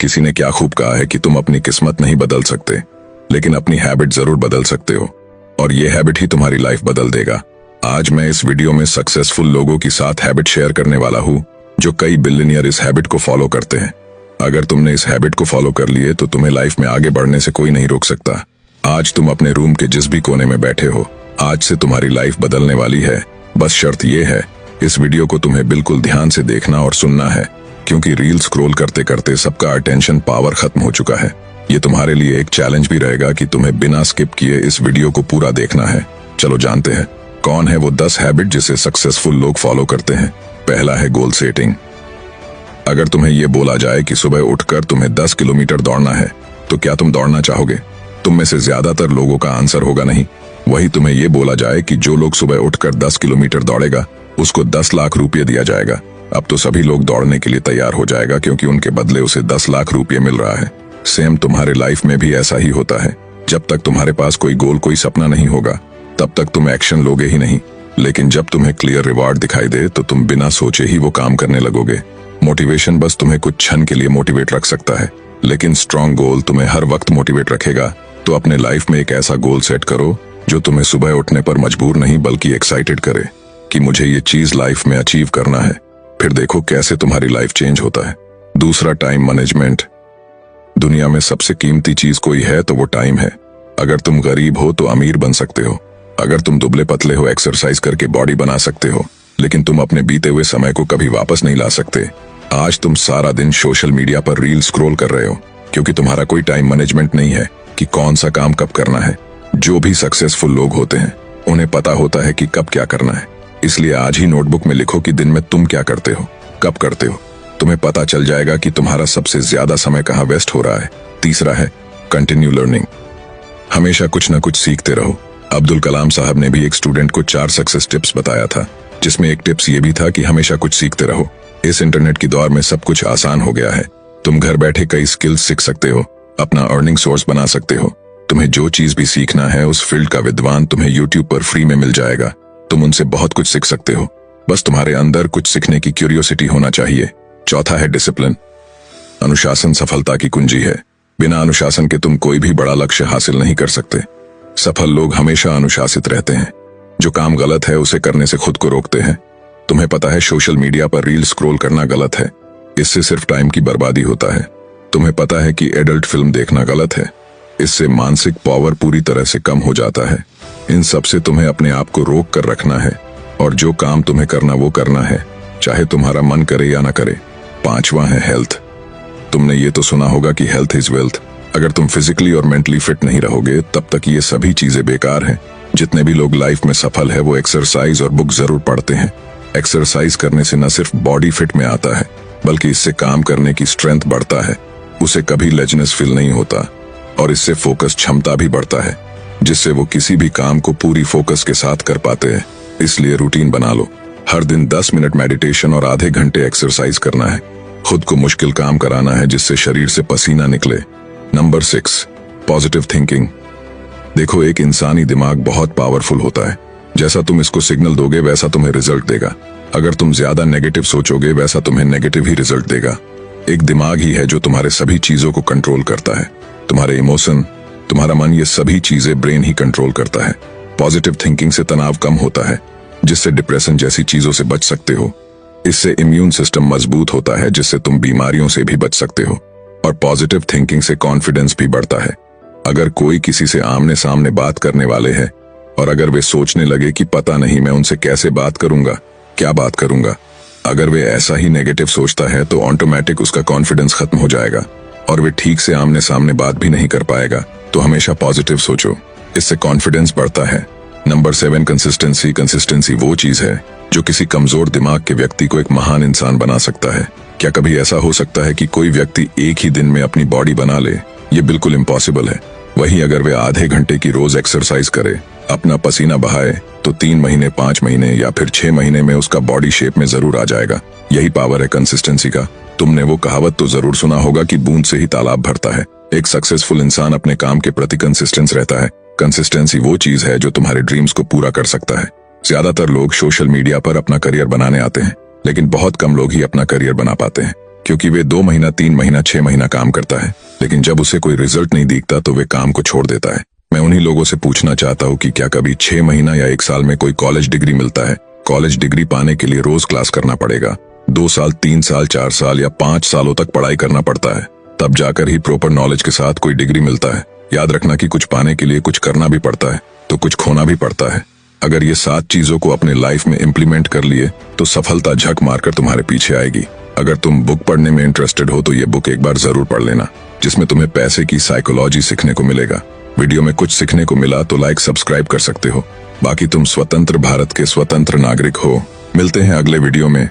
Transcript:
किसी ने क्या खूब कहा है कि तुम अपनी किस्मत नहीं बदल सकते, लेकिन अपनी हैबिट जरूर बदल सकते हो, और ये हैबिट ही तुम्हारी लाइफ बदल देगा। आज मैं इस वीडियो में सक्सेसफुल लोगों के साथ हैबिट शेयर करने वाला हूँ जो कई बिलियनियर इस हैबिट को फॉलो करते हैं। अगर तुमने इस हैबिट को फॉलो कर लिए तो तुम्हें लाइफ में आगे बढ़ने से कोई नहीं रोक सकता। आज तुम अपने रूम के जिस भी कोने में बैठे हो, आज से तुम्हारी लाइफ बदलने वाली है। बस शर्त यह है, इस वीडियो को तुम्हें बिल्कुल ध्यान से देखना और सुनना है, क्योंकि रील स्क्रॉल करते करते सबका अटेंशन पावर खत्म हो चुका है। ये तुम्हारे लिए एक चैलेंज भी रहेगा कि तुम्हें बिना स्किप किए इस वीडियो को पूरा देखना है। चलो जानते हैं कौन है वो 10 हैबिट जिसे सक्सेसफुल लोग फॉलो करते हैं। पहला है गोल सेटिंग। अगर तुम्हें ये बोला जाए कि सुबह उठकर तुम्हें 10 किलोमीटर दौड़ना है, तो क्या तुम दौड़ना चाहोगे? तुम में से ज्यादातर लोगों का आंसर होगा नहीं। वही तुम्हें ये बोला जाए कि जो लोग सुबह उठकर 10 किलोमीटर दौड़ेगा उसको 10 लाख रुपये दिया जाएगा। अब तो सभी लोग दौड़ने के लिए तैयार हो जाएगा, क्योंकि उनके बदले उसे 10 लाख रुपये मिल रहा है। सेम तुम्हारे लाइफ में भी ऐसा ही होता है। जब तक तुम्हारे पास कोई गोल, कोई सपना नहीं होगा, तब तक तुम एक्शन लोगे ही नहीं। लेकिन जब तुम्हें क्लियर रिवार्ड दिखाई दे तो तुम बिना सोचे ही वो काम करने लगोगे। मोटिवेशन बस तुम्हें कुछ क्षण के लिए मोटिवेट रख सकता है, लेकिन स्ट्रॉन्ग गोल तुम्हें हर वक्त मोटिवेट रखेगा। तो अपने लाइफ में एक ऐसा गोल सेट करो जो तुम्हें सुबह उठने पर मजबूर नहीं बल्कि एक्साइटेड करे कि मुझे ये चीज लाइफ में अचीव करना है। फिर देखो कैसे तुम्हारी लाइफ चेंज होता है। दूसरा, टाइम मैनेजमेंट। दुनिया में सबसे कीमती चीज कोई है तो वो टाइम है। अगर तुम गरीब हो तो अमीर बन सकते हो, अगर तुम दुबले पतले हो एक्सरसाइज करके बॉडी बना सकते हो, लेकिन तुम अपने बीते हुए समय को कभी वापस नहीं ला सकते। आज तुम सारा दिन सोशल मीडिया पर रील स्क्रॉल कर रहे हो क्योंकि तुम्हारा कोई टाइम मैनेजमेंट नहीं है कि कौन सा काम कब करना है। जो भी सक्सेसफुल लोग होते हैं उन्हें पता होता है कि कब क्या करना है। इसलिए आज ही नोटबुक में लिखो कि दिन में तुम क्या करते हो, कब करते हो। तुम्हें पता चल जाएगा कि तुम्हारा सबसे ज्यादा समय कहाँ वेस्ट हो रहा है। तीसरा है कंटिन्यू लर्निंग। हमेशा कुछ न कुछ सीखते रहो। अब्दुल कलाम साहब ने भी एक स्टूडेंट को 4 सक्सेस टिप्स बताया था, जिसमें एक टिप्स ये भी था कि हमेशा कुछ सीखते रहो। इस इंटरनेट की दौर में सब कुछ आसान हो गया है। तुम घर बैठे कई स्किल्स सीख सकते हो, अपना अर्निंग सोर्स बना सकते हो। तुम्हें जो चीज भी सीखना है उस फील्ड का विद्वान तुम्हें यूट्यूब पर फ्री में मिल जाएगा। तुम उनसे बहुत कुछ सीख सकते हो, बस तुम्हारे अंदर कुछ सीखने की क्यूरियोसिटी होना चाहिए। चौथा है डिसिप्लिन। अनुशासन सफलता की कुंजी है। बिना अनुशासन के तुम कोई भी बड़ा लक्ष्य हासिल नहीं कर सकते। सफल लोग हमेशा अनुशासित रहते हैं। जो काम गलत है उसे करने से खुद को रोकते हैं। तुम्हें पता है सोशल मीडिया पर रील स्क्रॉल करना गलत है, इससे सिर्फ टाइम की बर्बादी होता है। तुम्हें पता है कि एडल्ट फिल्म देखना गलत है, इससे मानसिक पावर पूरी तरह से कम हो जाता है। इन सब से तुम्हें अपने आप को रोक कर रखना है, और जो काम तुम्हें करना वो करना है, चाहे तुम्हारा मन करे या ना करे। 5वां है हेल्थ। तुमने ये तो सुना होगा कि हेल्थ इज वेल्थ। अगर तुम फिजिकली और मेंटली फिट नहीं रहोगे तब तक ये सभी चीजें बेकार हैं। जितने भी लोग लाइफ में सफल है वो एक्सरसाइज और बुक जरूर पढ़ते हैं। एक्सरसाइज करने से न सिर्फ बॉडी फिट में आता है, बल्कि इससे काम करने की स्ट्रेंथ बढ़ता है। उसे कभी लेजनेस फील नहीं होता, और इससे फोकस क्षमता भी बढ़ता है, जिससे वो किसी भी काम को पूरी फोकस के साथ कर पाते हैं। इसलिए रूटीन बना लो। हर दिन 10 मिनट मेडिटेशन और आधे घंटे एक्सरसाइज करना है। खुद को मुश्किल काम कराना है जिससे शरीर से पसीना निकले। Number 6, positive thinking. देखो, एक इंसानी दिमाग बहुत पावरफुल होता है। जैसा तुम इसको सिग्नल दोगे वैसा तुम्हें रिजल्ट देगा। अगर तुम ज्यादा नेगेटिव सोचोगे वैसा तुम्हें नेगेटिव ही रिजल्ट देगा। एक दिमाग ही है जो तुम्हारे सभी चीजों को कंट्रोल करता है। तुम्हारे इमोशन, तुम्हारा मन, ये सभी चीजें ब्रेन ही कंट्रोल करता है। पॉजिटिव थिंकिंग से तनाव कम होता है, जिससे डिप्रेशन जैसी चीजों से बच सकते हो। इससे इम्यून सिस्टम मजबूत होता है, जिससे तुम बीमारियों से भी बच सकते हो। और पॉजिटिव थिंकिंग से कॉन्फिडेंस भी बढ़ता है। अगर कोई किसी से आमने सामने बात करने वाले है और अगर वे सोचने लगे कि पता नहीं मैं उनसे कैसे बात करूंगा, क्या बात करूंगा, अगर वे ऐसा ही नेगेटिव सोचता है तो ऑटोमेटिक उसका कॉन्फिडेंस खत्म हो जाएगा और वे ठीक से आमने सामने बात भी नहीं कर पाएगा। तो हमेशा पॉजिटिव सोचो, इससे कॉन्फिडेंस बढ़ता है। Number 7, consistency. कंसिस्टेंसी वो चीज है जो किसी कमजोर दिमाग के व्यक्ति को एक महान इंसान बना सकता है। क्या कभी ऐसा हो सकता है कि कोई व्यक्ति एक ही दिन में अपनी बॉडी बना ले? ये बिल्कुल इम्पॉसिबल है। वहीं अगर वे आधे घंटे की रोज एक्सरसाइज करे, अपना पसीना बहाए, तो 3 महीने, 5 महीने या फिर 6 महीने में उसका बॉडी शेप में जरूर आ जाएगा। यही पावर है कंसिस्टेंसी का। तुमने वो कहावत तो जरूर सुना होगा कि बूंद से ही तालाब भरता है। एक सक्सेसफुल इंसान अपने काम के प्रति कंसिस्टेंस रहता है। कंसिस्टेंसी वो चीज है जो तुम्हारे ड्रीम्स को पूरा कर सकता है। ज्यादातर लोग सोशल मीडिया पर अपना करियर बनाने आते हैं, लेकिन बहुत कम लोग ही अपना करियर बना पाते हैं। क्योंकि वे 2 महीना 3 महीना 6 महीना काम करता है, लेकिन जब उसे कोई रिजल्ट नहीं दिखता तो वे काम को छोड़ देता है। मैं उन्हीं लोगों से पूछना चाहता हूँ कि क्या कभी 6 महीना या 1 साल में कोई कॉलेज डिग्री मिलता है? कॉलेज डिग्री पाने के लिए रोज क्लास करना पड़ेगा। 2 साल 3 साल 4 साल या 5 सालों तक पढ़ाई करना पड़ता है, तब जाकर ही प्रॉपर नॉलेज के साथ कोई डिग्री मिलता है। याद रखना कि कुछ पाने के लिए कुछ करना भी पड़ता है तो कुछ खोना भी पड़ता है। अगर ये 7 चीजों को अपने लाइफ में इम्प्लीमेंट कर लिए तो सफलता झक मारकर तुम्हारे पीछे आएगी। अगर तुम बुक पढ़ने में इंटरेस्टेड हो तो ये बुक एक बार जरूर पढ़ लेना, जिसमें तुम्हें पैसे की साइकोलॉजी सीखने को मिलेगा। वीडियो में कुछ सीखने को मिला तो लाइक सब्सक्राइब कर सकते हो। बाकी तुम स्वतंत्र भारत के स्वतंत्र नागरिक हो। मिलते हैं अगले वीडियो में।